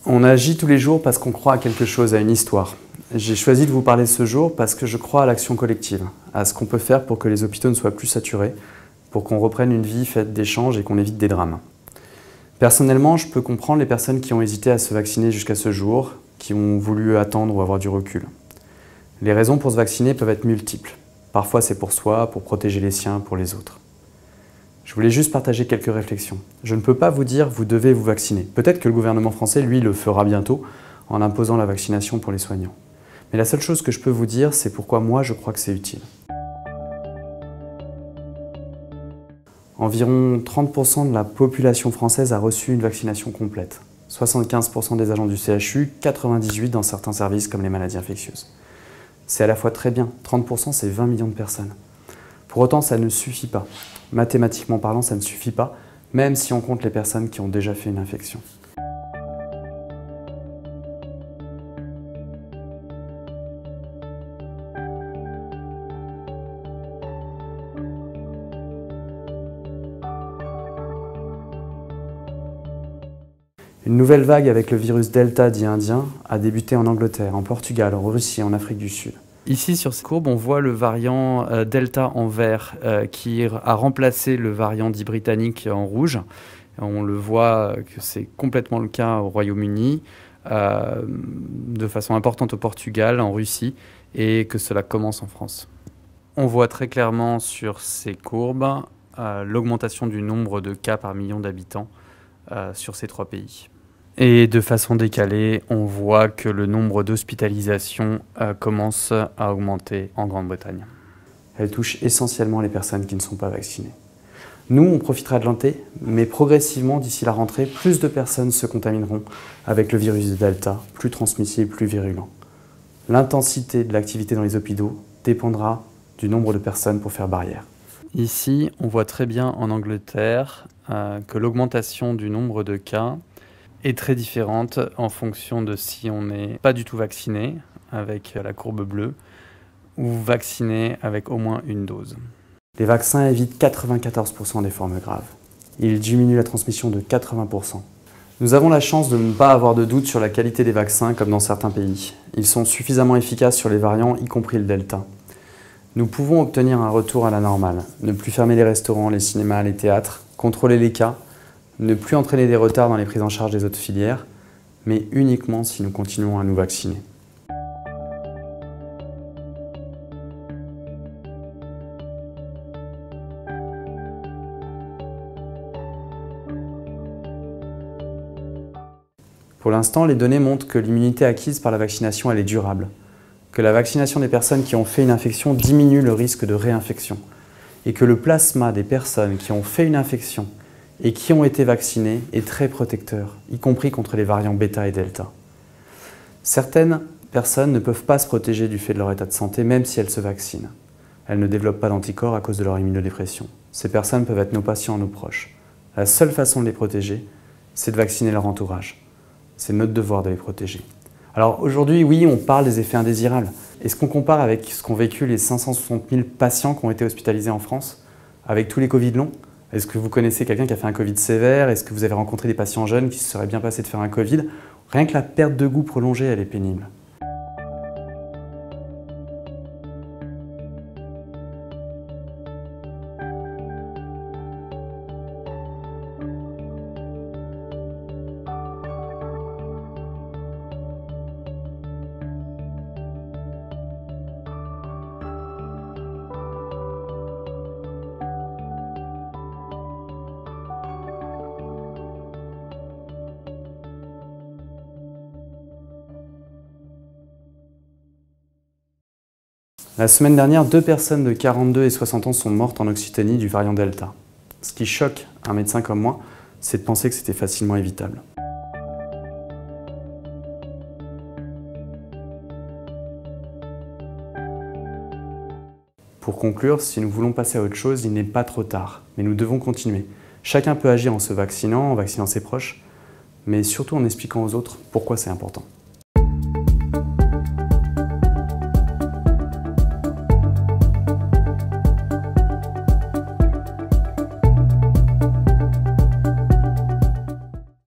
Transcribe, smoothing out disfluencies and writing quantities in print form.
On agit tous les jours parce qu'on croit à quelque chose, à une histoire. J'ai choisi de vous parler ce jour parce que je crois à l'action collective, à ce qu'on peut faire pour que les hôpitaux ne soient plus saturés, pour qu'on reprenne une vie faite d'échanges et qu'on évite des drames. Personnellement, je peux comprendre les personnes qui ont hésité à se vacciner jusqu'à ce jour, qui ont voulu attendre ou avoir du recul. Les raisons pour se vacciner peuvent être multiples. Parfois c'est pour soi, pour protéger les siens, pour les autres. Je voulais juste partager quelques réflexions. Je ne peux pas vous dire « vous devez vous vacciner ». Peut-être que le gouvernement français, lui, le fera bientôt en imposant la vaccination pour les soignants. Mais la seule chose que je peux vous dire, c'est pourquoi moi je crois que c'est utile. Environ 30% de la population française a reçu une vaccination complète. 75% des agents du CHU, 98% dans certains services comme les maladies infectieuses. C'est à la fois très bien, 30% c'est 20 millions de personnes. Pour autant, ça ne suffit pas. Mathématiquement parlant, ça ne suffit pas, même si on compte les personnes qui ont déjà fait une infection. Une nouvelle vague avec le virus Delta dit indien a débuté en Angleterre, en Portugal, en Russie et en Afrique du Sud. Ici, sur cette courbe, on voit le variant Delta en vert qui a remplacé le variant dit britannique en rouge. On le voit que c'est complètement le cas au Royaume-Uni, de façon importante au Portugal, en Russie, et que cela commence en France. On voit très clairement sur ces courbes l'augmentation du nombre de cas par million d'habitants sur ces trois pays. Et de façon décalée, on voit que le nombre d'hospitalisations commence à augmenter en Grande-Bretagne. Elle touche essentiellement les personnes qui ne sont pas vaccinées. Nous, on profitera de l'été, mais progressivement, d'ici la rentrée, plus de personnes se contamineront avec le virus de Delta, plus transmissible, plus virulent. L'intensité de l'activité dans les hôpitaux dépendra du nombre de personnes pour faire barrière. Ici, on voit très bien en Angleterre que l'augmentation du nombre de cas est très différente en fonction de si on n'est pas du tout vacciné, avec la courbe bleue, ou vacciné avec au moins une dose. Les vaccins évitent 94% des formes graves. Ils diminuent la transmission de 80%. Nous avons la chance de ne pas avoir de doute sur la qualité des vaccins comme dans certains pays. Ils sont suffisamment efficaces sur les variants, y compris le Delta. Nous pouvons obtenir un retour à la normale, ne plus fermer les restaurants, les cinémas, les théâtres, contrôler les cas, ne plus entraîner des retards dans les prises en charge des autres filières, mais uniquement si nous continuons à nous vacciner. Pour l'instant, les données montrent que l'immunité acquise par la vaccination elle est durable, que la vaccination des personnes qui ont fait une infection diminue le risque de réinfection, et que le plasma des personnes qui ont fait une infection et qui ont été vaccinés est très protecteur, y compris contre les variants bêta et delta. Certaines personnes ne peuvent pas se protéger du fait de leur état de santé, même si elles se vaccinent. Elles ne développent pas d'anticorps à cause de leur immunodépression. Ces personnes peuvent être nos patients, nos proches. La seule façon de les protéger, c'est de vacciner leur entourage. C'est notre devoir de les protéger. Alors aujourd'hui, oui, on parle des effets indésirables. Est-ce qu'on compare avec ce qu'ont vécu les 560 000 patients qui ont été hospitalisés en France, avec tous les Covid longs? Est-ce que vous connaissez quelqu'un qui a fait un Covid sévère? Est-ce que vous avez rencontré des patients jeunes qui se seraient bien passés de faire un Covid? Rien que la perte de goût prolongée, elle est pénible. La semaine dernière, 2 personnes de 42 et 60 ans sont mortes en Occitanie du variant Delta. Ce qui choque un médecin comme moi, c'est de penser que c'était facilement évitable. Pour conclure, si nous voulons passer à autre chose, il n'est pas trop tard, mais nous devons continuer. Chacun peut agir en se vaccinant, en vaccinant ses proches, mais surtout en expliquant aux autres pourquoi c'est important.